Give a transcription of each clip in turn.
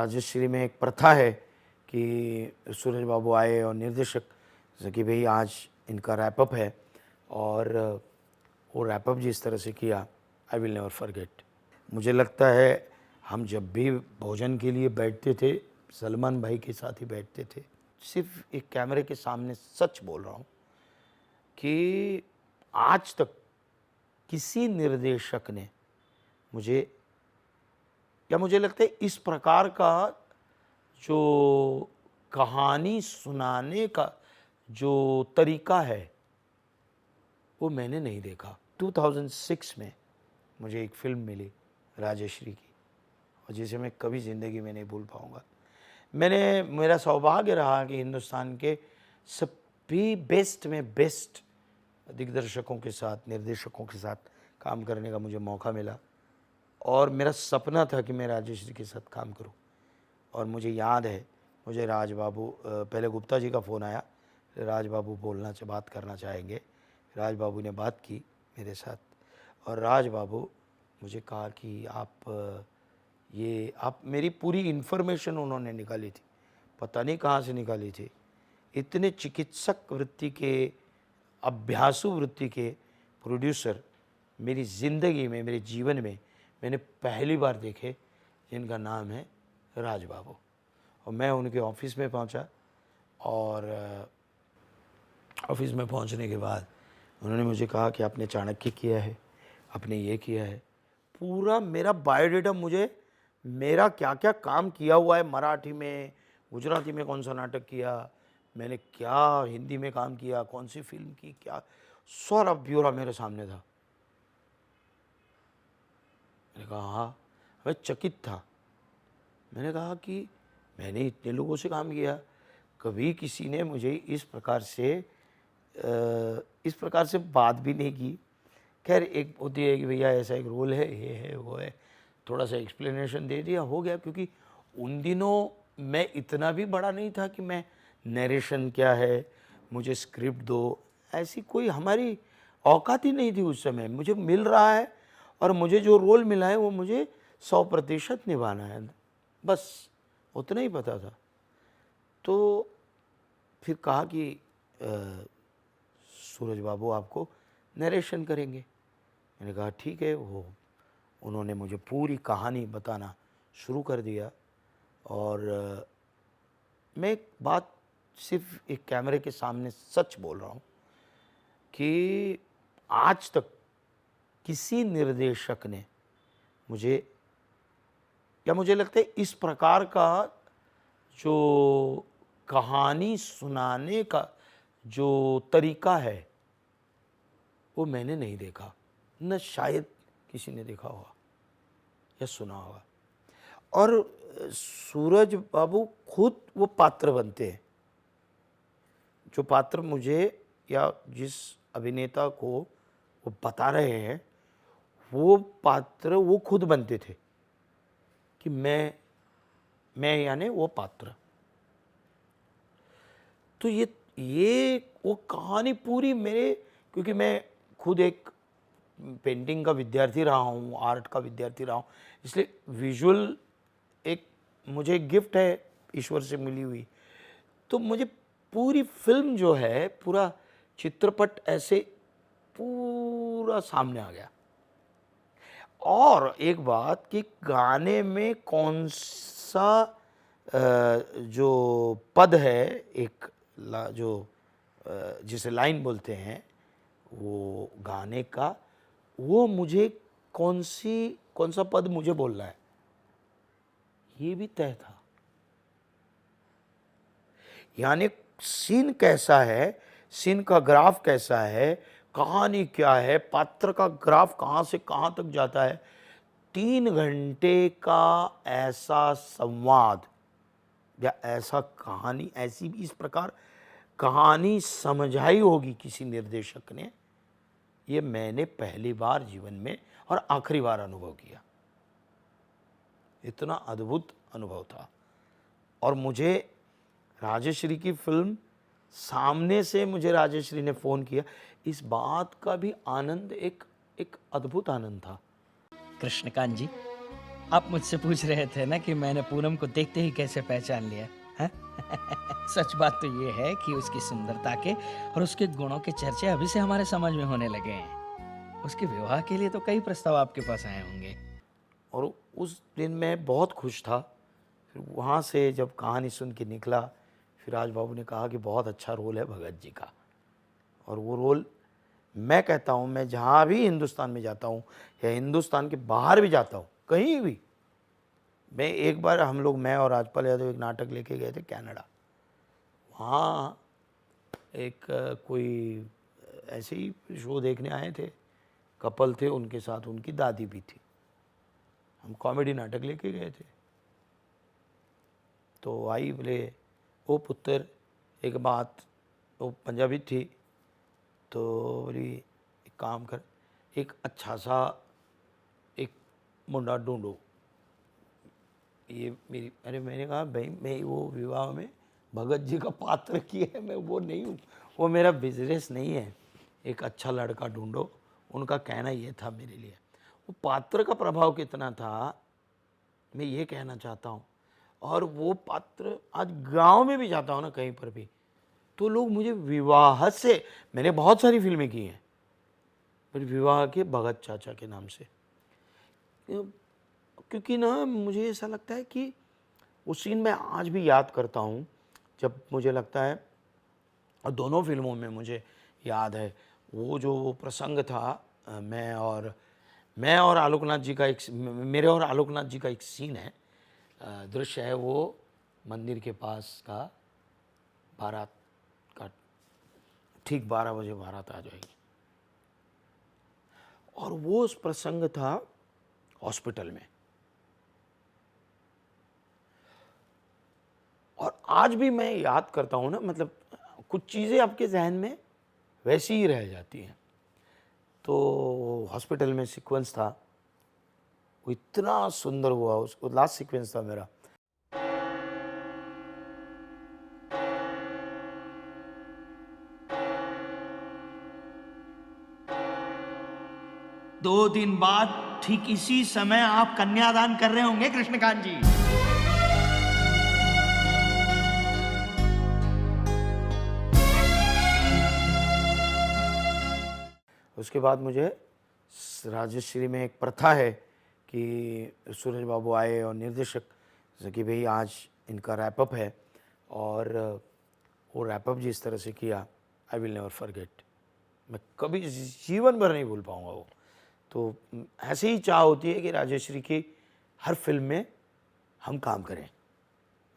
राजश्री में एक प्रथा है कि सूरज बाबू आए और निर्देशक जैसे कि भाई आज इनका रैपअप है और वो रैपअप जिस तरह से किया आई विल नेवर फॉरगेट। मुझे लगता है हम जब भी भोजन के लिए बैठते थे सलमान भाई के साथ ही बैठते थे। सिर्फ एक कैमरे के सामने सच बोल रहा हूँ कि आज तक किसी निर्देशक ने मुझे लगता है इस प्रकार का जो कहानी सुनाने का जो तरीका है वो मैंने नहीं देखा। 2006 में मुझे एक फिल्म मिली राजश्री की और जिसे मैं कभी ज़िंदगी में नहीं भूल पाऊँगा। मेरा सौभाग्य रहा कि हिंदुस्तान के सभी बेस्ट में बेस्ट दिग्दर्शकों के साथ निर्देशकों के साथ काम करने का मुझे मौका मिला और मेरा सपना था कि मैं राजश्री के साथ काम करूं। और मुझे याद है मुझे राज बाबू पहले गुप्ता जी का फ़ोन आया, राज बाबू बात करना चाहेंगे। राज बाबू ने बात की मेरे साथ और राज बाबू मुझे कहा कि आप मेरी पूरी इन्फॉर्मेशन उन्होंने निकाली थी, पता नहीं कहाँ से निकाली थी। इतने चिकित्सक वृत्ति के अभ्यासु वृत्ति के प्रोड्यूसर मेरी ज़िंदगी में मेरे जीवन में मैंने पहली बार देखे जिनका नाम है राज बाबू। और मैं उनके ऑफिस में पहुंचा और ऑफिस में पहुंचने के बाद उन्होंने मुझे कहा कि आपने चाणक्य किया है, आपने ये किया है। पूरा मेरा बायोडाटा मेरा क्या क्या काम किया हुआ है, मराठी में गुजराती में कौन सा नाटक किया मैंने, क्या हिंदी में काम किया, कौन सी फिल्म की, क्या सारा ब्यौरा मेरे सामने था। मैंने कहा हाँ, मैं चकित था। मैंने कहा कि मैंने इतने लोगों से काम किया, कभी किसी ने मुझे इस प्रकार से बात भी नहीं की। खैर एक होती है कि भैया ऐसा एक रोल है, ये है वो है, थोड़ा सा एक्सप्लेनेशन दे दिया, हो गया। क्योंकि उन दिनों मैं इतना भी बड़ा नहीं था कि मैं नरेशन क्या है मुझे स्क्रिप्ट दो, ऐसी कोई हमारी औकात ही नहीं थी उस समय। मुझे मिल रहा है और मुझे जो रोल मिला है वो मुझे 100% निभाना है, बस उतना ही पता था। तो फिर कहा कि सूरज बाबू आपको नरेशन करेंगे। मैंने कहा ठीक है। उन्होंने मुझे पूरी कहानी बताना शुरू कर दिया और मैं एक बात सिर्फ एक कैमरे के सामने सच बोल रहा हूँ कि आज तक किसी निर्देशक ने मुझे लगता है इस प्रकार का जो कहानी सुनाने का जो तरीका है वो मैंने नहीं देखा, न शायद किसी ने देखा होगा या सुना होगा। और सूरज बाबू खुद वो पात्र बनते हैं, जो पात्र मुझे या जिस अभिनेता को वो बता रहे हैं वो पात्र वो खुद बनते थे कि मैं यानी वो पात्र। तो ये वो कहानी पूरी मेरे, क्योंकि मैं खुद एक पेंटिंग का विद्यार्थी रहा हूँ, आर्ट का विद्यार्थी रहा हूँ, इसलिए विजुअल एक मुझे गिफ्ट है ईश्वर से मिली हुई। तो मुझे पूरी फिल्म जो है, पूरा चित्रपट ऐसे पूरा सामने आ गया। और एक बात कि गाने में कौन सा जो पद है, एक जो जिसे लाइन बोलते हैं वो गाने का, वो मुझे कौन सा पद मुझे बोलना है ये भी तय था। यानी सीन कैसा है, सीन का ग्राफ कैसा है, कहानी क्या है, पात्र का ग्राफ कहाँ से कहाँ तक जाता है। 3 घंटे का ऐसा संवाद या ऐसा कहानी, ऐसी भी इस प्रकार कहानी समझाई होगी किसी निर्देशक ने, ये मैंने पहली बार जीवन में और आखिरी बार अनुभव किया। इतना अद्भुत अनुभव था। और मुझे राजश्री की फिल्म सामने से मुझे राजश्री ने फ़ोन किया, इस बात का भी आनंद एक अद्भुत आनंद था। कृष्णकांत जी, आप मुझसे पूछ रहे थे ना कि मैंने पूनम को देखते ही कैसे पहचान लिया, हैं? सच बात तो ये है कि उसकी सुंदरता के और उसके गुणों के चर्चे अभी से हमारे समाज में होने लगे हैं। उसके विवाह के लिए तो कई प्रस्ताव आपके पास आए होंगे। और उस दिन मैं बहुत खुश था। फिर वहाँ से जब कहानी सुन के निकला, फिर राज बाबू ने कहा कि बहुत अच्छा रोल है भगत जी का। और वो रोल मैं कहता हूँ, मैं जहाँ भी हिंदुस्तान में जाता हूँ या हिंदुस्तान के बाहर भी जाता हूँ, कहीं भी, मैं एक बार हम लोग, मैं और राजपाल यादव एक नाटक लेके गए थे कनाडा। वहाँ एक कोई ऐसे ही शो देखने आए थे, कपल थे, उनके साथ उनकी दादी भी थी। हम कॉमेडी नाटक लेके गए थे। तो आई बोले, ओ पुत्र एक बात, वो पंजाबी थी, तो बोली एक काम कर, एक अच्छा सा एक मुंडा ढूंढो। ये मेरी, अरे मैंने कहा भाई मैं वो विवाह में भगत जी का पात्र किया है, मैं वो नहीं हूँ, वो मेरा बिजनेस नहीं है। एक अच्छा लड़का ढूंढो, उनका कहना ये था मेरे लिए। वो पात्र का प्रभाव कितना था, मैं ये कहना चाहता हूँ। और वो पात्र आज गांव में भी जाता हूँ ना कहीं पर भी, तो लोग मुझे विवाह से, मैंने बहुत सारी फिल्में की हैं, पर विवाह के भगत चाचा के नाम से, क्योंकि ना मुझे ऐसा लगता है कि वो सीन मैं आज भी याद करता हूँ। जब मुझे लगता है, और दोनों फिल्मों में मुझे याद है वो जो प्रसंग था, मैं और आलोकनाथ जी का एक, मेरे और आलोकनाथ जी का एक सीन है, दृश्य है, वो मंदिर के पास का, बारात का, ठीक 12 बजे बारात आ जाएगी, और वो उस प्रसंग था हॉस्पिटल में। और आज भी मैं याद करता हूँ ना, मतलब कुछ चीज़ें आपके जहन में वैसी ही रह जाती हैं। तो हॉस्पिटल में सीक्वेंस था, वो इतना सुंदर हुआ, उसको लास्ट सीक्वेंस था मेरा। दो दिन बाद ठीक इसी समय आप कन्यादान कर रहे होंगे कृष्णकांत जी। उसके बाद मुझे राजश्री में एक प्रथा है कि सूरज बाबू आए और निर्देशक, जैसे कि भाई आज इनका रैपअप है, और वो रैपअप जिस तरह से किया, आई विल नेवर फॉरगेट, मैं कभी जीवन भर नहीं भूल पाऊँगा वो। तो ऐसे ही चाह होती है कि राजश्री की हर फिल्म में हम काम करें,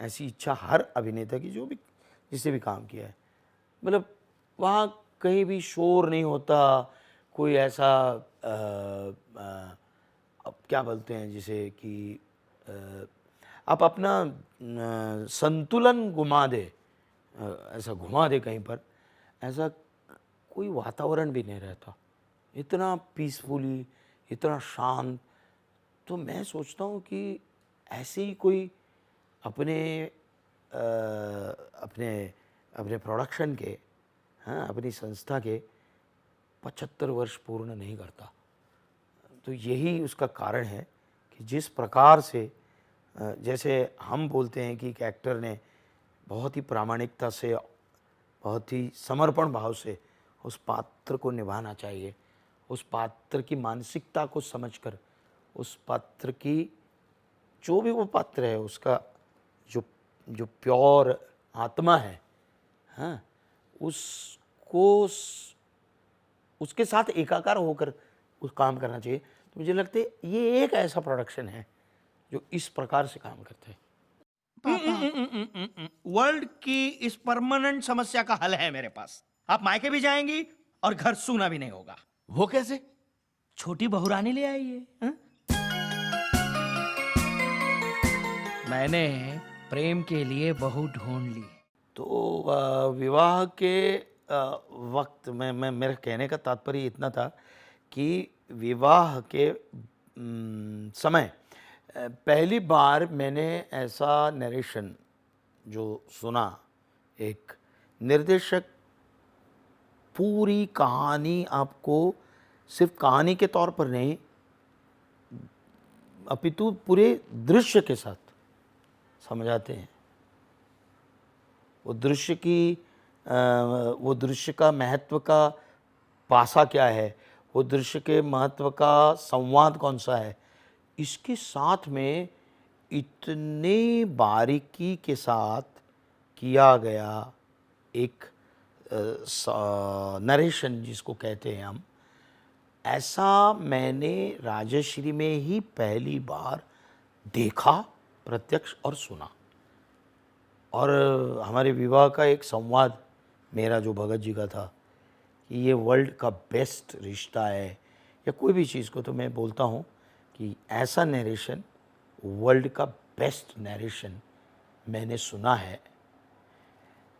ऐसी इच्छा हर अभिनेता की, जो भी जिससे भी काम किया है। मतलब वहाँ कहीं भी शोर नहीं होता, कोई ऐसा अब क्या बोलते हैं जिसे कि आप अपना संतुलन घुमा दे, ऐसा घुमा दे कहीं पर, ऐसा कोई वातावरण भी नहीं रहता, इतना पीसफुली, इतना शांत। तो मैं सोचता हूँ कि ऐसे ही कोई अपने अपने अपने प्रोडक्शन के, हाँ, अपनी संस्था के 75 वर्ष पूर्ण नहीं करता। तो यही उसका कारण है कि जिस प्रकार से जैसे हम बोलते हैं कि एक एक्टर ने बहुत ही प्रामाणिकता से, बहुत ही समर्पण भाव से उस पात्र को निभाना चाहिए, उस पात्र की मानसिकता को समझकर, उस पात्र की, जो भी वो पात्र है, उसका जो जो प्योर आत्मा है, हाँ, उसको उसके साथ एकाकार होकर उस काम करना चाहिए। तो मुझे लगता है ये एक ऐसा प्रोडक्शन है जो इस प्रकार से काम करते हैं। वर्ल्ड की इस परमानेंट समस्या का हल है मेरे पास। आप मायके भी जाएंगी और घर सूना भी नहीं होगा। वो कैसे? छोटी बहुरानी ले आइए, हाँ? मैंने प्रेम के लिए बहू ढूंढ ली। तो विवाह के वक्त मैं मेरे कहने का तात्पर्य इतना था कि विवाह के समय पहली बार मैंने ऐसा नरेशन जो सुना, एक निर्देशक पूरी कहानी आपको सिर्फ कहानी के तौर पर नहीं, अपितु पूरे दृश्य के साथ समझाते हैं। वो दृश्य का महत्व का पासा क्या है, वो दृश्य के महत्व का संवाद कौन सा है, इसके साथ में इतने बारीकी के साथ किया गया एक नरेशन जिसको कहते हैं हम, ऐसा मैंने राजश्री में ही पहली बार देखा, प्रत्यक्ष और सुना। और हमारे विवाह का एक संवाद मेरा जो भगत जी का था कि ये वर्ल्ड का बेस्ट रिश्ता है, या कोई भी चीज़ को तो मैं बोलता हूँ कि ऐसा नरेशन, वर्ल्ड का बेस्ट नरेशन मैंने सुना है।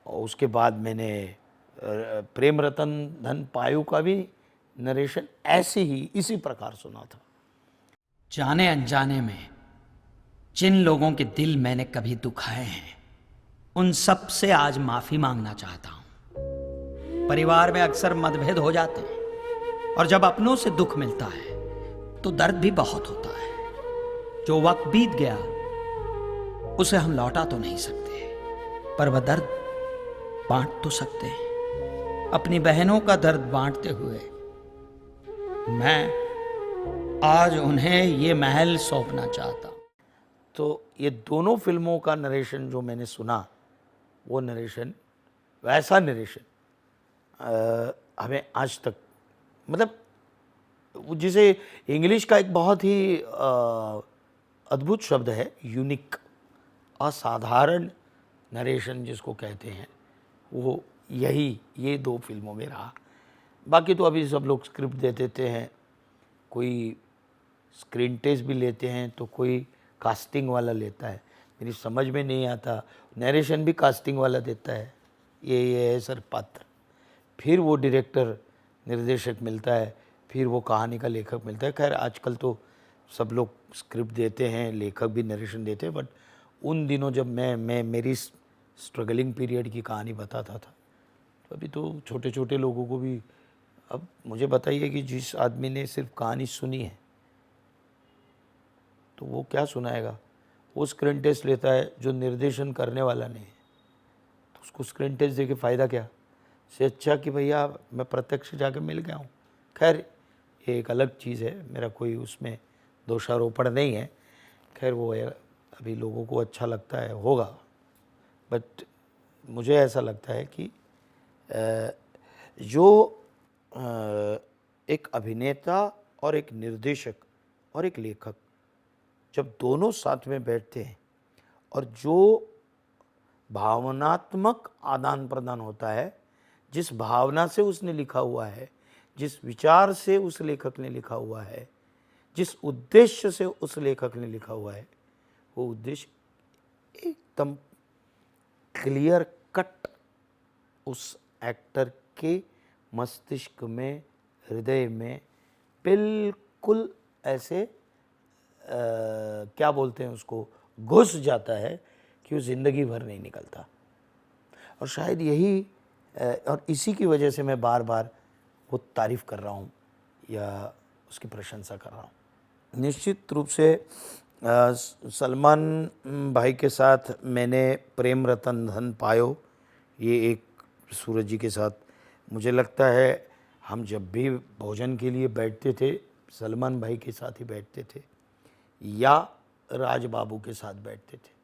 और उसके बाद मैंने प्रेम रतन धन पायो का भी नरेशन ऐसे ही इसी प्रकार सुना था। जाने अनजाने में जिन लोगों के दिल मैंने कभी दुखाए हैं, उन सब से आज माफी मांगना चाहता हूं। परिवार में अक्सर मतभेद हो जाते हैं और जब अपनों से दुख मिलता है तो दर्द भी बहुत होता है। जो वक्त बीत गया उसे हम लौटा तो नहीं सकते, पर वह दर्द बांट तो सकते हैं। अपनी बहनों का दर्द बांटते हुए मैं आज उन्हें ये महल सौंपना चाहता हूं। तो ये दोनों फिल्मों का नरेशन जो मैंने सुना, वो नरेशन, वैसा नरेशन हमें आज तक, मतलब जिसे इंग्लिश का एक बहुत ही अद्भुत शब्द है, यूनिक, असाधारण नरेशन जिसको कहते हैं, वो ये दो फिल्मों में रहा। बाकी तो अभी सब लोग स्क्रिप्ट दे देते हैं, कोई स्क्रीन टेस्ट भी लेते हैं, तो कोई कास्टिंग वाला लेता है। मेरी समझ में नहीं आता, नरेशन भी कास्टिंग वाला देता है, ये है सर पात्र, फिर वो डायरेक्टर निर्देशक मिलता है, फिर वो कहानी का लेखक मिलता है। खैर आजकल तो सब लोग स्क्रिप्ट देते हैं, लेखक भी नरेशन देते हैं, बट उन दिनों जब मैं मेरी स्ट्रगलिंग पीरियड की कहानी बताता था, तो अभी तो छोटे छोटे लोगों को भी, अब मुझे बताइए कि जिस आदमी ने सिर्फ कहानी सुनी है तो वो क्या सुनाएगा। वो स्क्रीन टेस्ट लेता है जो निर्देशन करने वाला नहीं है, तो उसको स्क्रीन टेस्ट दे के फ़ायदा क्या। से अच्छा कि भैया मैं प्रत्यक्ष जाके मिल गया हूँ। खैर ये एक अलग चीज़ है, मेरा कोई उसमें दोषारोपण नहीं है। खैर वो अभी लोगों को अच्छा लगता है होगा, बट मुझे ऐसा लगता है कि जो एक अभिनेता और एक निर्देशक और एक लेखक जब दोनों साथ में बैठते हैं और जो भावनात्मक आदान प्रदान होता है, जिस भावना से उसने लिखा हुआ है, जिस विचार से उस लेखक ने लिखा हुआ है, जिस उद्देश्य से उस लेखक ने लिखा हुआ है, वो उद्देश्य एकदम क्लियर कट उस एक्टर के मस्तिष्क में, हृदय में बिल्कुल ऐसे क्या बोलते हैं उसको, घुस जाता है कि वो ज़िंदगी भर नहीं निकलता। और शायद यही और इसी की वजह से मैं बार बार वो तारीफ़ कर रहा हूँ या उसकी प्रशंसा कर रहा हूँ। निश्चित रूप से सलमान भाई के साथ मैंने प्रेम रतन धन पायो, ये एक सूरज जी के साथ, मुझे लगता है हम जब भी भोजन के लिए बैठते थे सलमान भाई के साथ ही बैठते थे या राज बाबू के साथ बैठते थे।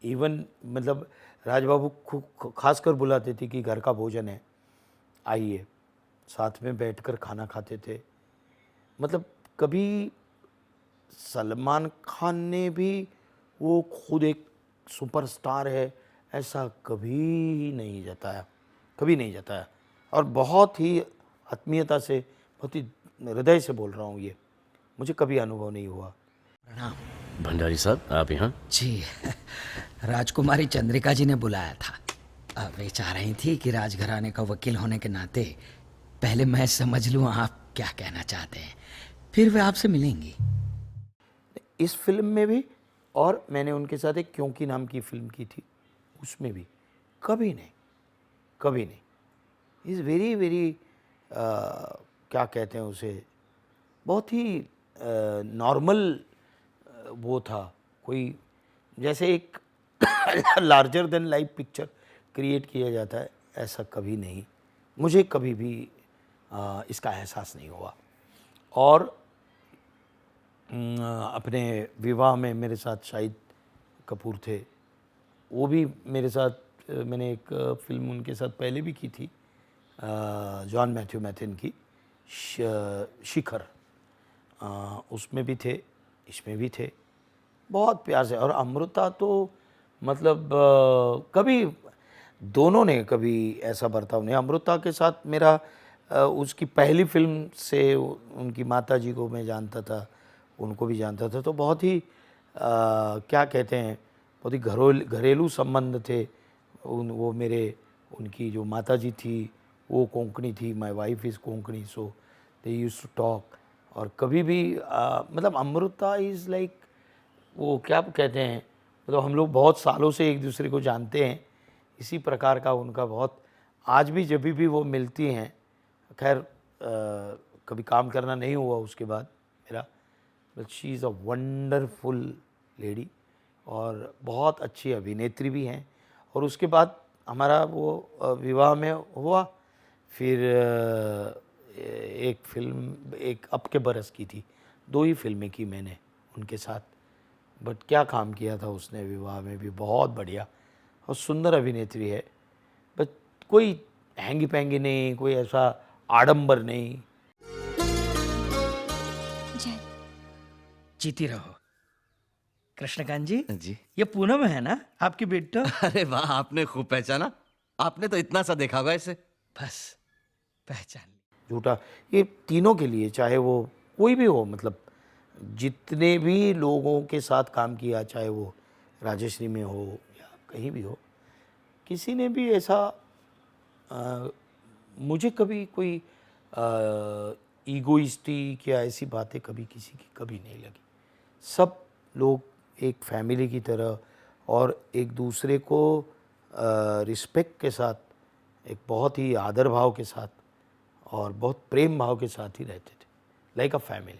इवन मतलब राज बाबू खास कर बुलाते थे कि घर का भोजन है, आइए, साथ में बैठकर खाना खाते थे। मतलब कभी सलमान खान ने भी वो खुद एक सुपरस्टार है ऐसा कभी नहीं जताया, कभी नहीं जताया। और बहुत ही आत्मीयता से, बहुत ही हृदय से बोल रहा हूँ, ये मुझे कभी अनुभव नहीं हुआ। प्रणाम। भंडारी साहब, आप यहाँ? जी, राजकुमारी चंद्रिका जी ने बुलाया था। वे चाह रही थी कि राजघराने का वकील होने के नाते पहले मैं समझ लूँ आप क्या कहना चाहते हैं, फिर वे आपसे मिलेंगी। इस फिल्म में भी, और मैंने उनके साथ एक क्योंकि नाम की फिल्म की थी, उसमें भी कभी नहीं, कभी नहीं। इज़ वेरी वेरी क्या कहते हैं उसे, बहुत ही नॉर्मल वो था कोई, जैसे एक larger than life picture create किया जाता है, ऐसा कभी नहीं, मुझे कभी भी इसका एहसास नहीं हुआ। और अपने विवाह में मेरे साथ शाहिद कपूर थे, वो भी मेरे साथ, मैंने एक फ़िल्म उनके साथ पहले भी की थी, जॉन मैथ्यू मैथिन की, शिखर, उसमें भी थे, इसमें भी थे, बहुत प्यार से। और अमृता तो मतलब कभी दोनों ने कभी ऐसा बर्ताव नहीं। अमृता के साथ मेरा उसकी पहली फ़िल्म से उनकी माताजी को मैं जानता था, उनको भी जानता था, तो बहुत ही क्या कहते हैं, बहुत ही घरेलू संबंध थे। वो उनकी जो माताजी थी वो कोंकणी थी, my wife is Konkani, so they used to talk. और कभी भी मतलब अमृता इज़ लाइक, वो क्या कहते हैं, मतलब हम लोग बहुत सालों से एक दूसरे को जानते हैं, इसी प्रकार का उनका बहुत, आज भी जब भी वो मिलती हैं, खैर कभी काम करना नहीं हुआ उसके बाद मेरा, but she is a wonderful lady और बहुत अच्छी अभिनेत्री भी हैं। और उसके बाद हमारा वो विवाह में हुआ, फिर एक फ़िल्म एक अब के बरस की थी, 2 ही फ़िल्में की मैंने उनके साथ, बट क्या काम किया था उसने विवाह में भी, बहुत बढ़िया और सुंदर अभिनेत्री है। बट कोई हैंगी पैंगी नहीं, कोई ऐसा आडंबर नहीं। जय। जीती रहो। कृष्णकांत जी, जी। ये पूनम है ना आपकी बेटा? अरे वाह, आपने खूब पहचाना। आपने तो इतना सा देखा होगा इसे। बस पहचान ली। झूठा, ये तीनों के लिए, चाहे वो कोई भी हो, मतलब जितने भी लोगों के साथ काम किया, चाहे वो राजश्री में हो या कहीं भी हो, किसी ने भी ऐसा मुझे कभी कोई ईगोइस्टिक या ऐसी बातें कभी किसी की कभी नहीं लगी। सब लोग एक फैमिली की तरह और एक दूसरे को रिस्पेक्ट के साथ, एक बहुत ही आदर भाव के साथ और बहुत प्रेम भाव के साथ ही रहते थे, लाइक अ फैमिली।